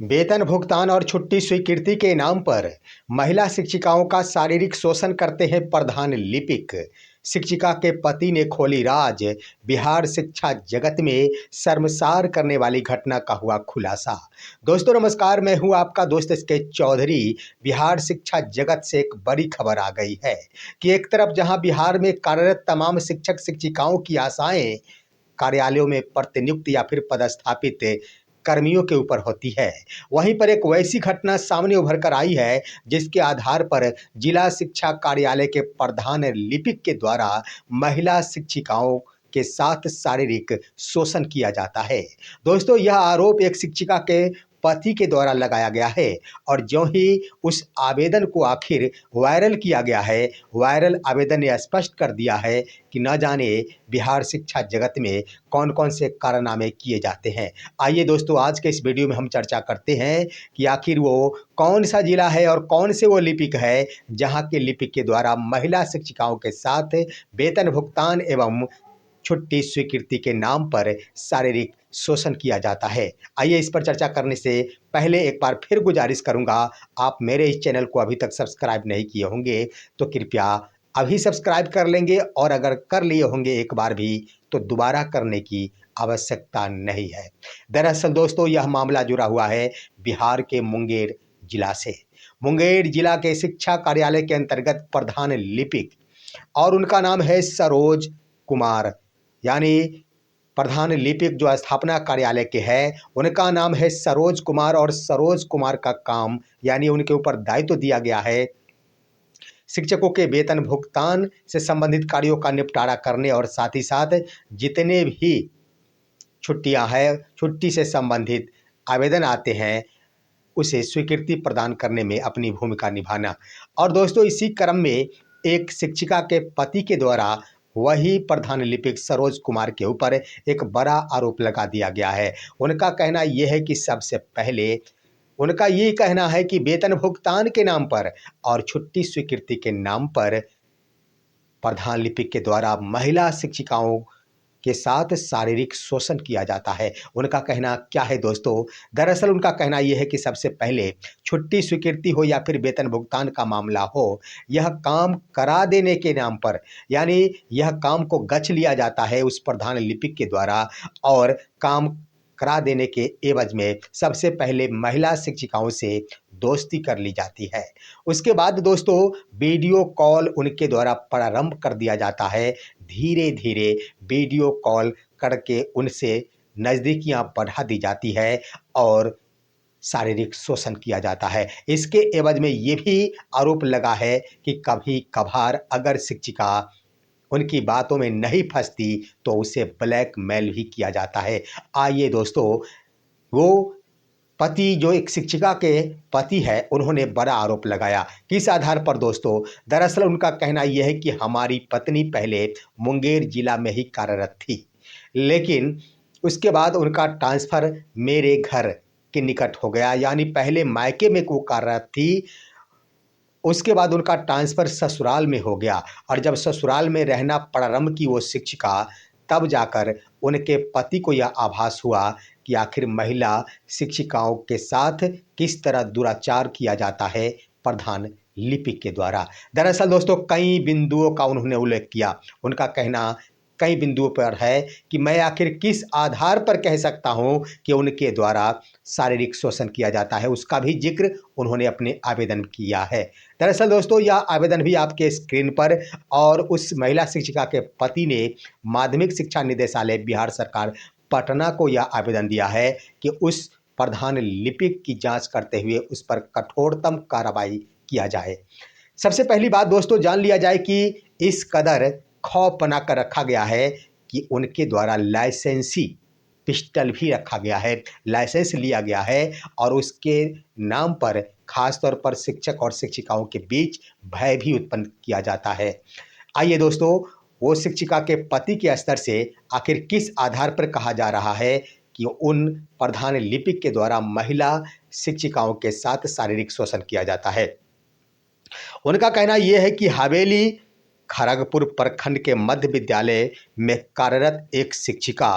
वेतन भुगतान और छुट्टी स्वीकृति के नाम पर महिला शिक्षिकाओं का शारीरिक शोषण करते हैं प्रधान लिपिक। शिक्षिका के पति ने खोली राज। बिहार शिक्षा जगत में शर्मसार करने वाली घटना का हुआ खुलासा। दोस्तों नमस्कार, मैं हूं आपका दोस्त एसके चौधरी। बिहार शिक्षा जगत से एक बड़ी खबर आ गई है कि एक तरफ जहां बिहार में कार्यरत तमाम शिक्षक शिक्षिकाओं की आशाएं कार्यालयों में प्रतिनियुक्त या फिर पदस्थापित कर्मियों के ऊपर होती है, वहीं पर एक वैसी घटना सामने उभर कर आई है जिसके आधार पर जिला शिक्षा कार्यालय के प्रधान लिपिक के द्वारा महिला शिक्षिकाओं के साथ शारीरिक शोषण किया जाता है। दोस्तों, यह आरोप एक शिक्षिका के पति के द्वारा लगाया गया है और जो ही उस आवेदन को आखिर वायरल किया गया है, वायरल आवेदन ने स्पष्ट कर दिया है कि न जाने बिहार शिक्षा जगत में कौन कौन से कारनामे किए जाते हैं। आइए दोस्तों, आज के इस वीडियो में हम चर्चा करते हैं कि आखिर वो कौन सा जिला है और कौन से वो लिपिक है जहां के लिपिक के द्वारा महिला शिक्षिकाओं के साथ वेतन भुगतान एवं छुट्टी स्वीकृति के नाम पर शारीरिक शोषण किया जाता है। आइए इस पर चर्चा करने से पहले एक बार फिर गुजारिश करूंगा, आप मेरे इस चैनल को अभी तक सब्सक्राइब नहीं किए होंगे तो कृपया अभी सब्सक्राइब कर लेंगे और अगर कर लिए होंगे एक बार भी तो दोबारा करने की आवश्यकता नहीं है। दरअसल दोस्तों, यह मामला जुड़ा हुआ है बिहार के मुंगेर जिला से। मुंगेर जिला के शिक्षा कार्यालय के अंतर्गत प्रधान लिपिक और उनका नाम है सरोज कुमार, यानी प्रधान लिपिक जो स्थापना कार्यालय के हैं उनका नाम है सरोज कुमार। और सरोज कुमार का काम यानी उनके ऊपर दायित्व दिया गया है शिक्षकों के वेतन भुगतान से संबंधित कार्यों का निपटारा करने और साथ ही साथ जितने भी छुट्टियां हैं, छुट्टी से संबंधित आवेदन आते हैं उसे स्वीकृति प्रदान करने में अपनी भूमिका निभाना। और दोस्तों, इसी क्रम में एक शिक्षिका के पति के द्वारा वही प्रधान लिपिक सरोज कुमार के ऊपर एक बड़ा आरोप लगा दिया गया है। उनका कहना यह है कि सबसे पहले उनका ये कहना है कि वेतन भुगतान के नाम पर और छुट्टी स्वीकृति के नाम पर प्रधान लिपिक के द्वारा महिला शिक्षिकाओं के साथ शारीरिक शोषण किया जाता है। उनका कहना क्या है दोस्तों? दरअसल उनका कहना यह है कि सबसे पहले छुट्टी स्वीकृति हो या फिर वेतन भुगतान का मामला हो, यह काम करा देने के नाम पर यानी यह काम को गछ लिया जाता है उस प्रधान लिपिक के द्वारा और काम करा देने के एवज में सबसे पहले महिला शिक्षिकाओं से दोस्ती कर ली जाती है। उसके बाद दोस्तों वीडियो कॉल उनके द्वारा प्रारंभ कर दिया जाता है। धीरे धीरे वीडियो कॉल करके उनसे नज़दीकियां बढ़ा दी जाती है और शारीरिक शोषण किया जाता है। इसके एवज में ये भी आरोप लगा है कि कभी कभार अगर शिक्षिका उनकी बातों में नहीं फंसती तो उसे ब्लैकमेल भी किया जाता है। आइए दोस्तों, वो पति जो एक शिक्षिका के पति है उन्होंने बड़ा आरोप लगाया। किस आधार पर दोस्तों? दरअसल उनका कहना यह है कि हमारी पत्नी पहले मुंगेर जिला में ही कार्यरत थी, लेकिन उसके बाद उनका ट्रांसफ़र मेरे घर के निकट हो गया, यानी पहले मायके में वो कार्यरत थी, उसके बाद उनका ट्रांसफ़र ससुराल में हो गया और जब ससुराल में रहना प्रारंभ की वो शिक्षिका, तब जाकर उनके पति को यह आभास हुआ कि आखिर महिला शिक्षिकाओं के साथ किस तरह दुराचार किया जाता है प्रधान लिपिक के द्वारा। दरअसल दोस्तों कई बिंदुओं का उन्होंने उल्लेख किया। उनका कहना कई बिंदुओं पर है कि मैं आखिर किस आधार पर कह सकता हूं कि उनके द्वारा शारीरिक शोषण किया जाता है, उसका भी जिक्र उन्होंने अपने आवेदन किया है। दरअसल दोस्तों यह आवेदन भी आपके स्क्रीन पर और उस महिला शिक्षिका के पति ने माध्यमिक शिक्षा निदेशालय बिहार सरकार पटना को यह आवेदन दिया है कि उस प्रधान लिपिक की जांच करते हुए उस पर कठोरतम कार्रवाई किया जाए। सबसे पहली बात दोस्तों जान लिया जाए कि इस कदर खौफ बनाकर रखा गया है कि उनके द्वारा लाइसेंसी पिस्टल भी रखा गया है, लाइसेंस लिया गया है और उसके नाम पर खास तौर पर शिक्षक और शिक्षिकाओं के बीच भय भी उत्पन्न किया जाता है। आइए दोस्तों, वो शिक्षिका के पति के स्तर से आखिर किस आधार पर कहा जा रहा है कि उन प्रधान लिपिक के द्वारा महिला शिक्षिकाओं के साथ शारीरिक शोषण किया जाता है। उनका कहना यह है कि हवेली खड़गपुर प्रखंड के मध्य विद्यालय में कार्यरत एक शिक्षिका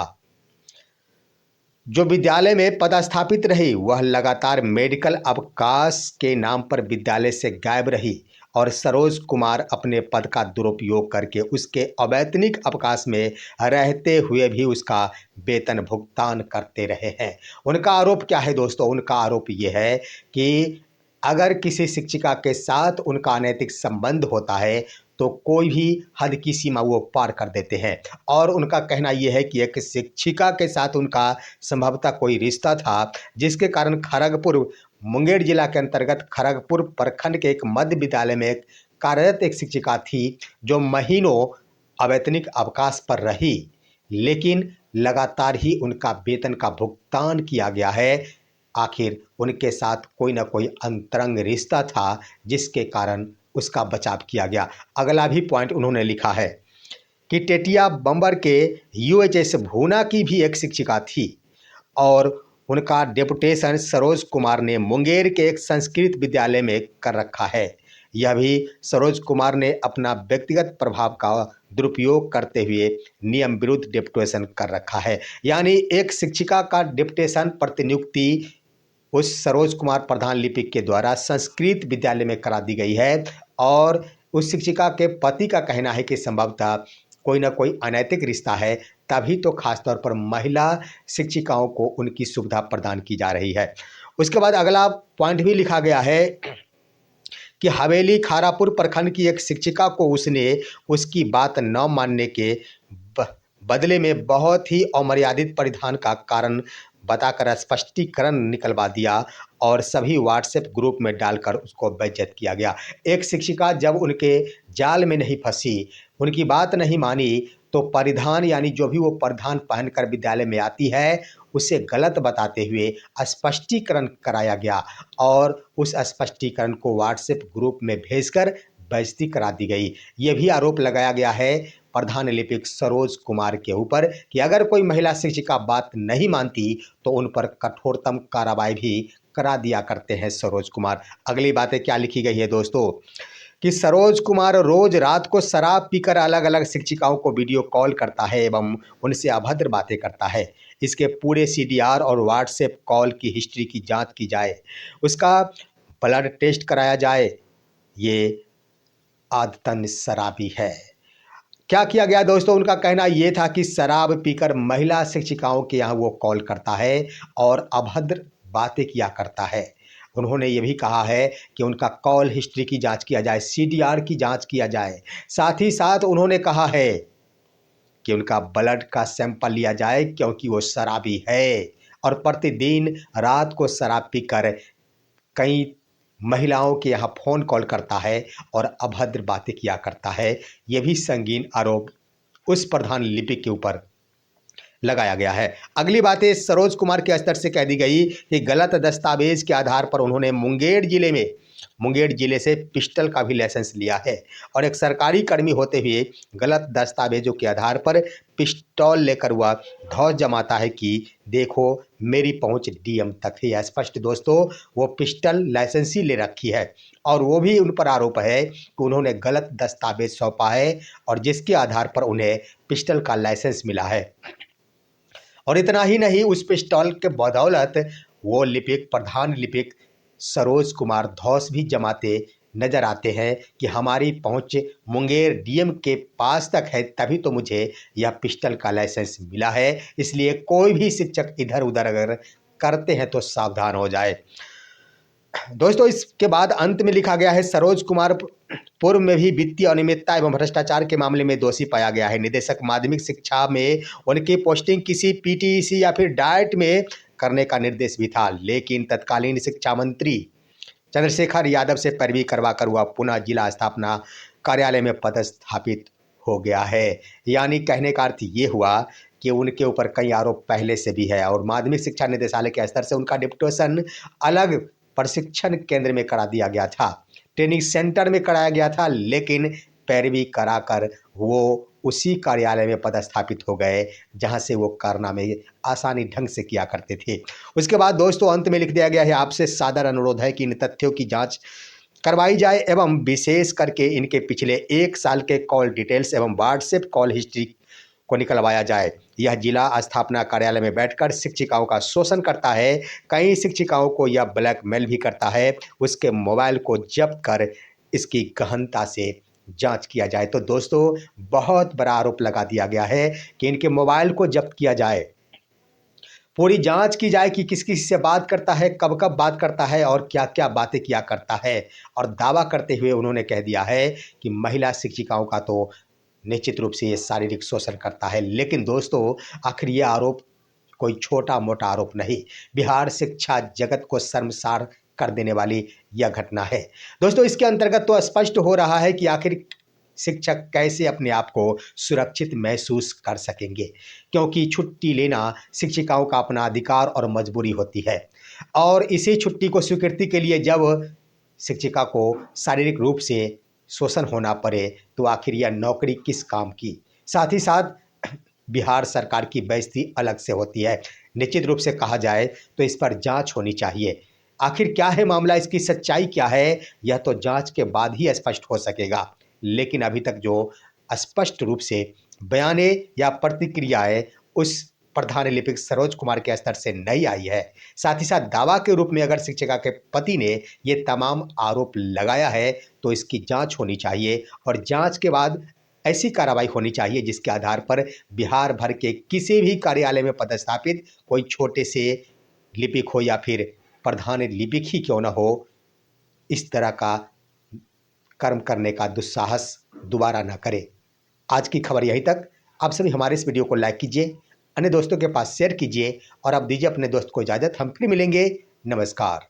जो विद्यालय में पदस्थापित रही वह लगातार मेडिकल अवकाश के नाम पर विद्यालय से गायब रही और सरोज कुमार अपने पद का दुरुपयोग करके उसके अवैतनिक अवकाश में रहते हुए भी उसका वेतन भुगतान करते रहे हैं। उनका आरोप क्या है दोस्तों? उनका आरोप ये है कि अगर किसी शिक्षिका के साथ उनका अनैतिक संबंध होता है तो कोई भी हद की सीमा वो पार कर देते हैं। और उनका कहना ये है कि एक शिक्षिका के साथ उनका संभवतः कोई रिश्ता था, जिसके कारण खड़गपुर मुंगेर जिला के अंतर्गत खड़गपुर प्रखंड के एक मध्य विद्यालय में कार्यरत एक शिक्षिका थी जो महीनों अवैतनिक अवकाश पर रही, लेकिन लगातार ही उनका वेतन का भुगतान किया गया है। आखिर उनके साथ कोई ना कोई अंतरंग रिश्ता था जिसके कारण उसका बचाव किया गया। अगला भी पॉइंट उन्होंने लिखा है कि टेटिया बम्बर के यूएचएस भूना की भी एक शिक्षिका थी और उनका डेपुटेशन सरोज कुमार ने मुंगेर के एक संस्कृत विद्यालय में कर रखा है। यह भी सरोज कुमार ने अपना व्यक्तिगत प्रभाव का दुरुपयोग करते हुए नियम विरुद्ध डेपुटेशन कर रखा है। यानी एक शिक्षिका का डेपुटेशन प्रतिनियुक्ति उस सरोज कुमार प्रधान लिपिक के द्वारा संस्कृत विद्यालय में करा दी गई है और उस शिक्षिका के पति का कहना है कि संभवतः कोई ना कोई अनैतिक रिश्ता है, तभी तो खासतौर पर महिला शिक्षिकाओं को उनकी सुविधा प्रदान की जा रही है। उसके बाद अगला पॉइंट भी लिखा गया है कि हवेली खारापुर प्रखंड की एक शिक्षिका को उसने उसकी बात न मानने के बदले में बहुत ही अमर्यादित परिधान का कारण बताकर स्पष्टीकरण निकलवा दिया और सभी व्हाट्सएप ग्रुप में डालकर उसको बेइज्जत किया गया। एक शिक्षिका जब उनके जाल में नहीं फंसी, उनकी बात नहीं मानी, तो परिधान यानी जो भी वो परिधान पहनकर विद्यालय में आती है उसे गलत बताते हुए स्पष्टीकरण कराया गया और उस स्पष्टीकरण को व्हाट्सएप ग्रुप में भेजकर बेइज्जती करा दी गई। ये भी आरोप लगाया गया है प्रधान लिपिक सरोज कुमार के ऊपर कि अगर कोई महिला शिक्षिका बात नहीं मानती तो उन पर कठोरतम कार्रवाई भी करा दिया करते हैं सरोज कुमार। अगली बातें क्या लिखी गई है दोस्तों कि सरोज कुमार रोज रात को शराब पीकर अलग अलग शिक्षिकाओं को वीडियो कॉल करता है एवं उनसे अभद्र बातें करता है। इसके पूरे सीडीआर और व्हाट्सएप कॉल की हिस्ट्री की जांच की जाए, उसका ब्लड टेस्ट कराया जाए। ये आदतन शराबी है। क्या किया गया दोस्तों? उनका कहना ये था कि शराब पीकर महिला शिक्षिकाओं के यहाँ वो कॉल करता है और अभद्र बातें किया करता है। उन्होंने ये भी कहा है कि उनका कॉल हिस्ट्री की जांच किया जाए, सीडीआर की जांच किया जाए। साथ ही साथ उन्होंने कहा है कि उनका ब्लड का सैंपल लिया जाए क्योंकि वो शराबी है और प्रतिदिन रात को शराब पीकर कई महिलाओं के यहाँ फ़ोन कॉल करता है और अभद्र बातें किया करता है। ये भी संगीन आरोप उस प्रधान लिपिक के ऊपर लगाया गया है। अगली बातें सरोज कुमार के स्तर से कह दी गई कि गलत दस्तावेज के आधार पर उन्होंने मुंगेर जिले से पिस्टल का भी लाइसेंस लिया है और एक सरकारी कर्मी होते हुए गलत दस्तावेजों के आधार पर पिस्टल लेकर वह धौस जमाता है कि देखो मेरी पहुंच डीएम तक है। स्पष्ट दोस्तों, वो पिस्टल लाइसेंस ही ले रखी है और वो भी उन पर आरोप है कि उन्होंने गलत दस्तावेज सौंपा है और जिसके आधार पर उन्हें पिस्टल का लाइसेंस मिला है। और इतना ही नहीं, उस पिस्टल के बदौलत वो प्रधान लिपिक सरोज कुमार धौस भी जमाते नजर आते हैं कि हमारी पहुंच मुंगेर डीएम के पास तक है, तभी तो मुझे यह पिस्टल का लाइसेंस मिला है। इसलिए कोई भी शिक्षक इधर उधर अगर करते हैं तो सावधान हो जाए। दोस्तों, इसके बाद अंत में लिखा गया है सरोज कुमार पूर्व में भी वित्तीय अनियमितता एवं भ्रष्टाचार के मामले में दोषी पाया गया है। निदेशक माध्यमिक शिक्षा में उनकी पोस्टिंग किसी पीटीईसी या फिर डाइट में करने का निर्देश भी था, लेकिन तत्कालीन शिक्षा मंत्री चंद्रशेखर यादव से पैरवी करवाकर वह पुनः जिला स्थापना कार्यालय में पदस्थापित हो गया है। यानी कहने का अर्थ ये हुआ कि उनके ऊपर कई आरोप पहले से भी है और माध्यमिक शिक्षा निदेशालय के स्तर से उनका डिप्यूटेशन अलग प्रशिक्षण केंद्र में करा दिया गया था, ट्रेनिंग सेंटर में कराया गया था, लेकिन पैरवी कराकर वो उसी कार्यालय में पदस्थापित हो गए जहां से वो कारनामे आसानी ढंग से किया करते थे। उसके बाद दोस्तों अंत में लिख दिया गया है, आपसे सादर अनुरोध है कि इन तथ्यों की जांच करवाई जाए एवं विशेष करके इनके पिछले 1 साल के कॉल डिटेल्स एवं व्हाट्सएप कॉल हिस्ट्री को निकलवाया जाए। यह जिला स्थापना कार्यालय में बैठकर शिक्षिकाओं का शोषण करता है। कई शिक्षिकाओं को यह ब्लैकमेल भी करता है। उसके मोबाइल को जब्त कर इसकी गहनता से जांच किया जाए। तो दोस्तों, बहुत बड़ा आरोप लगा दिया गया है कि इनके मोबाइल को जब्त किया जाए, पूरी जांच की जाए कि किस किस से बात करता है, कब कब बात करता है और क्या क्या बातें किया करता है। और दावा करते हुए उन्होंने कह दिया है कि महिला शिक्षिकाओं का तो निश्चित रूप से ये शारीरिक शोषण करता है। लेकिन दोस्तों, आखिर ये आरोप कोई छोटा मोटा आरोप नहीं, बिहार शिक्षा जगत को शर्मसार कर देने वाली यह घटना है। दोस्तों, इसके अंतर्गत तो स्पष्ट हो रहा है कि आखिर शिक्षक कैसे अपने आप को सुरक्षित महसूस कर सकेंगे, क्योंकि छुट्टी लेना शिक्षिकाओं का अपना अधिकार और मजबूरी होती है। और इसी छुट्टी को स्वीकृति के लिए जब शिक्षिका को शारीरिक रूप से शोषण होना पड़े तो आखिर यह नौकरी किस काम की। साथ ही साथ बिहार सरकार की बेइज्जती अलग से होती है। निश्चित रूप से कहा जाए तो इस पर जांच होनी चाहिए। आखिर क्या है मामला, इसकी सच्चाई क्या है, यह तो जांच के बाद ही स्पष्ट हो सकेगा। लेकिन अभी तक जो स्पष्ट रूप से बयाने या प्रतिक्रियाएं उस प्रधान लिपिक सरोज कुमार के स्तर से नहीं आई है। साथ ही साथ दावा के रूप में अगर शिक्षिका के पति ने ये तमाम आरोप लगाया है तो इसकी जांच होनी चाहिए और जांच के बाद ऐसी कार्रवाई होनी चाहिए जिसके आधार पर बिहार भर के किसी भी कार्यालय में पदस्थापित कोई छोटे से लिपिक हो या फिर प्रधान लिपिक ही क्यों ना हो, इस तरह का कर्म करने का दुस्साहस दोबारा ना करे। आज की खबर यहीं तक। आप सभी हमारे इस वीडियो को लाइक कीजिए, अन्य दोस्तों के पास शेयर कीजिए और अब दीजिए अपने दोस्त को इजाज़त। हम फिर मिलेंगे। नमस्कार।